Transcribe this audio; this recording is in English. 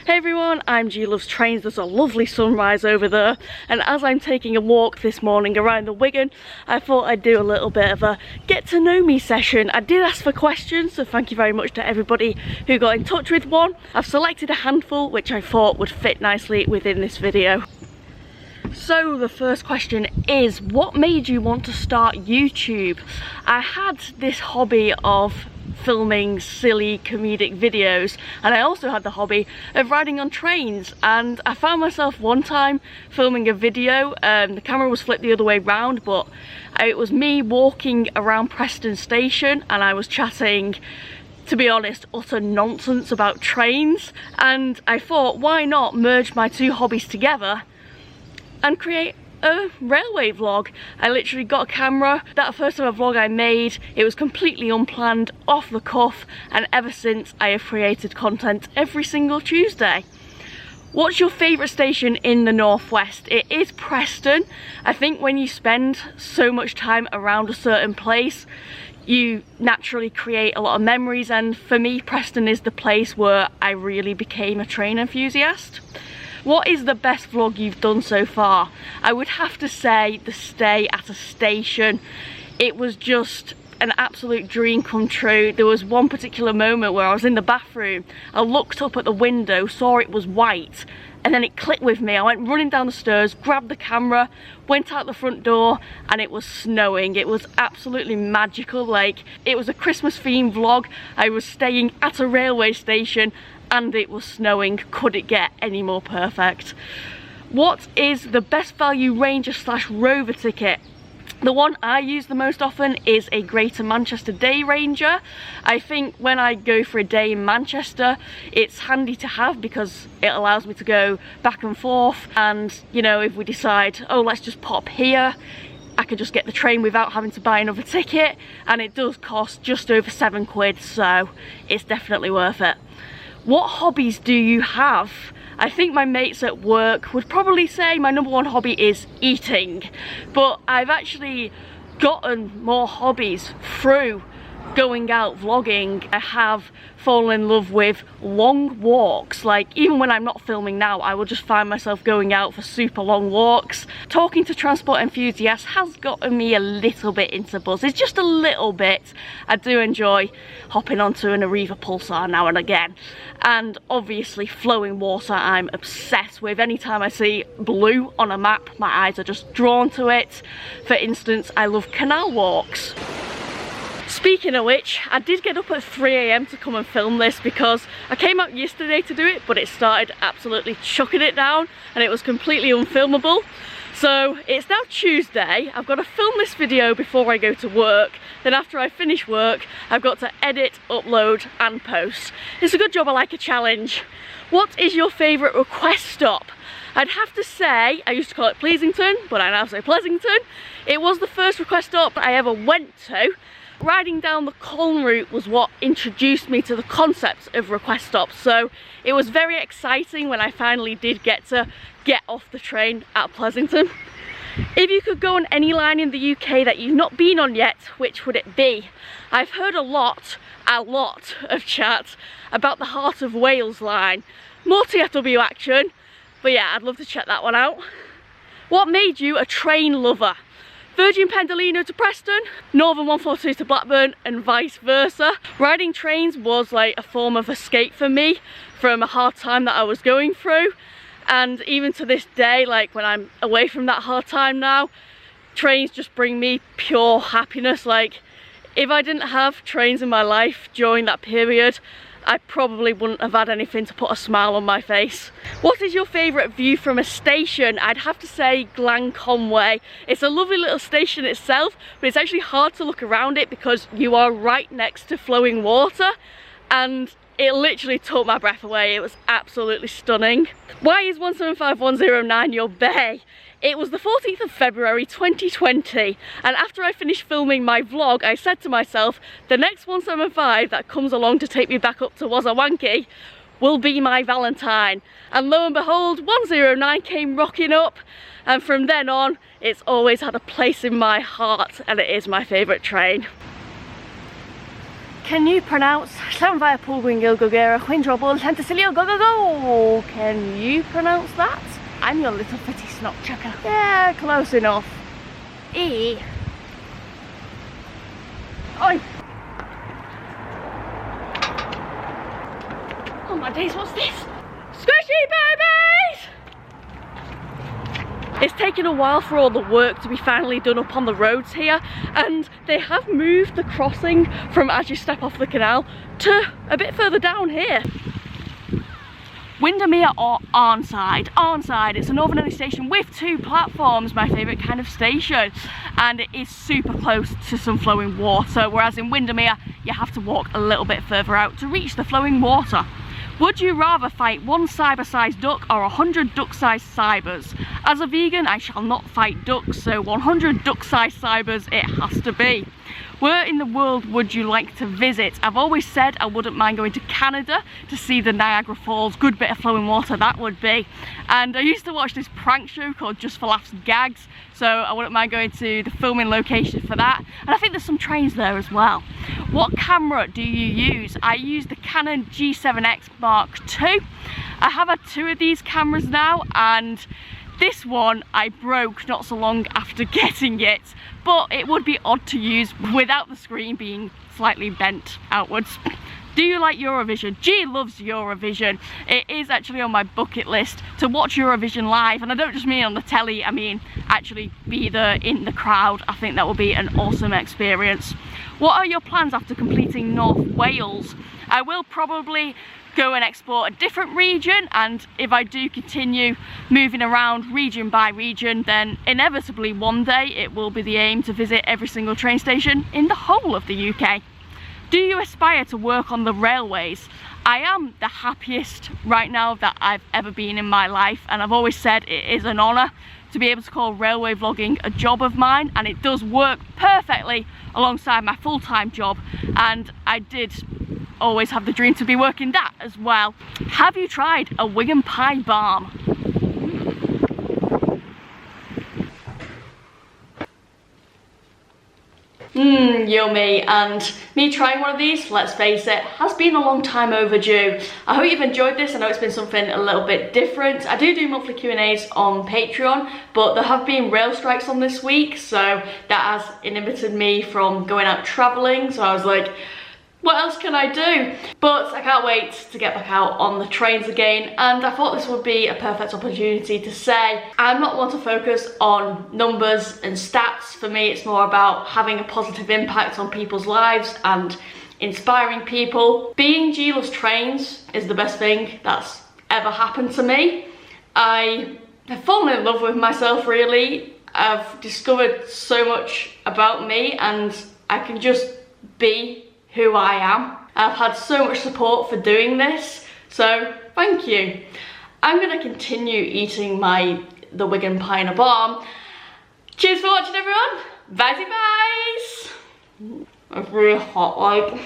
Hey everyone, I'm G Loves Trains. There's a lovely sunrise over there, and as I'm taking a walk this morning around the Wigan, I thought I'd do a little bit of a get to know me session. I did ask for questions, so thank you very much to everybody who got in touch with one. I've selected a handful which I thought would fit nicely within this video. So the first question is, what made you want to start YouTube? I had this hobby of filming silly comedic videos, and I also had the hobby of riding on trains, and I found myself one time filming a video. The camera was flipped the other way round, but it was me walking around Preston station and I was chatting, to be honest, utter nonsense about trains, and I thought, why not merge my two hobbies together and create a railway vlog. I literally got a camera. That first ever vlog I made, it was completely unplanned, off the cuff, and ever since I have created content every single Tuesday. What's your favourite station in the northwest? It is Preston. I think when you spend so much time around a certain place, you naturally create a lot of memories, and for me, Preston is the place where I really became a train enthusiast. What is the best vlog you've done so far? I would have to say the stay at a station. It was just an absolute dream come true. There was one particular moment where I was in the bathroom, I looked up at the window, saw it was white, and then it clicked with me. I went running down the stairs, grabbed the camera, went out the front door, and it was snowing. It was absolutely magical. Like, it was a Christmas themed vlog. I was staying at a railway station and it was snowing. Could it get any more perfect? What is the best value Ranger / Rover ticket? The one I use the most often is a Greater Manchester Day Ranger. I think when I go for a day in Manchester, it's handy to have because it allows me to go back and forth, and you know, if we decide, oh, let's just pop here, I could just get the train without having to buy another ticket, and it does cost just over £7, so it's definitely worth it. What hobbies do you have? I think my mates at work would probably say my number one hobby is eating, but I've actually gotten more hobbies through going out vlogging. I have fallen in love with long walks. Like, even when I'm not filming now, I will just find myself going out for super long walks. Talking to transport enthusiasts has gotten me a little bit into buses, just a little bit. I do enjoy hopping onto an Arriva Pulsar now and again, and obviously flowing water I'm obsessed with. Anytime I see blue on a map, my eyes are just drawn to it. For instance, I love canal walks. Speaking of which, I did get up at 3 AM to come and film this because I came out yesterday to do it, but it started absolutely chucking it down and it was completely unfilmable. So it's now Tuesday. I've got to film this video before I go to work. Then after I finish work, I've got to edit, upload and post. It's a good job I like a challenge. What is your favourite request stop? I'd have to say, I used to call it Pleasington, but I now say Pleasington. It was the first request stop I ever went to. Riding down the Colin route was what introduced me to the concept of request stops, so it was very exciting when I finally did get to get off the train at Pleasington. If you could go on any line in the UK that you've not been on yet, which would it be? I've heard a lot of chat about the Heart of Wales line. More TFW action, but yeah, I'd love to check that one out. What made you a train lover? Virgin Pendolino to Preston, Northern 142 to Blackburn, and vice versa. Riding trains was like a form of escape for me from a hard time that I was going through, and even to this day, like when I'm away from that hard time now, trains just bring me pure happiness. Like, if I didn't have trains in my life during that period, I probably wouldn't have had anything to put a smile on my face. What is your favourite view from a station? I'd have to say Glan Conway. It's a lovely little station itself, but it's actually hard to look around it because you are right next to flowing water, and it literally took my breath away. It was absolutely stunning. Why is 175109 your bay? It was the 14th of February 2020, and after I finished filming my vlog, I said to myself, the next 175 that comes along to take me back up to Wazawanki will be my Valentine. And lo and behold, 109 came rocking up, and from then on, it's always had a place in my heart, and it is my favourite train. can you pronounce Llan via Poole Gwingil Gogera Quindrobble Llantysilio Go Go Go? Can you pronounce that? I'm your little pretty snot chucker. Yeah, close enough. E. Oi! Oh my days, what's this? Squishy babies! It's taken a while for all the work to be finally done up on the roads here, and they have moved the crossing from as you step off the canal to a bit further down here. Windermere or Arnside. Arnside, it's a northern early station with 2 platforms, my favourite kind of station, and it is super close to some flowing water, whereas in Windermere you have to walk a little bit further out to reach the flowing water. Would you rather fight 1 cyber-sized duck or 100 duck-sized cybers? As a vegan, I shall not fight ducks, so 100 duck-sized cybers it has to be. Where in the world would you like to visit? I've always said I wouldn't mind going to Canada to see the Niagara Falls. Good bit of flowing water that would be. And I used to watch this prank show called Just for Laughs and Gags, so I wouldn't mind going to the filming location for that. And I think there's some trains there as well. What camera do you use? I use the Canon G7X Mark II. I have had 2 of these cameras now, and this one I broke not so long after getting it, but it would be odd to use without the screen being slightly bent outwards. Do you like Eurovision? G loves Eurovision. It is actually on my bucket list to watch Eurovision live, and I don't just mean on the telly, I mean actually be there in the crowd. I think that will be an awesome experience. What are your plans after completing North Wales? I will probably go and explore a different region, and if I do continue moving around region by region, then inevitably one day it will be the aim to visit every single train station in the whole of the UK. Do you aspire to work on the railways? I am the happiest right now that I've ever been in my life, and I've always said it is an honour to be able to call railway vlogging a job of mine, and it does work perfectly alongside my full-time job, and I did always have the dream to be working that as well. Have you tried a Wigan pie balm? Yummy. And me trying one of these, let's face it, has been a long time overdue. I hope you've enjoyed this. I know it's been something a little bit different. I do monthly Q&As on Patreon, but there have been rail strikes on this week, so that has inhibited me from going out travelling. So I was like, what else can I do? But I can't wait to get back out on the trains again, and I thought this would be a perfect opportunity to say I'm not one to focus on numbers and stats. For me, it's more about having a positive impact on people's lives and inspiring people. Being G loves trains is the best thing that's ever happened to me. I have fallen in love with myself, really. I've discovered so much about me, and I can just be who I am. I've had so much support for doing this, so thank you. I'm gonna continue eating the Wigan pie in a balm. Cheers for watching, everyone. Bye, guys. It's really hot, like.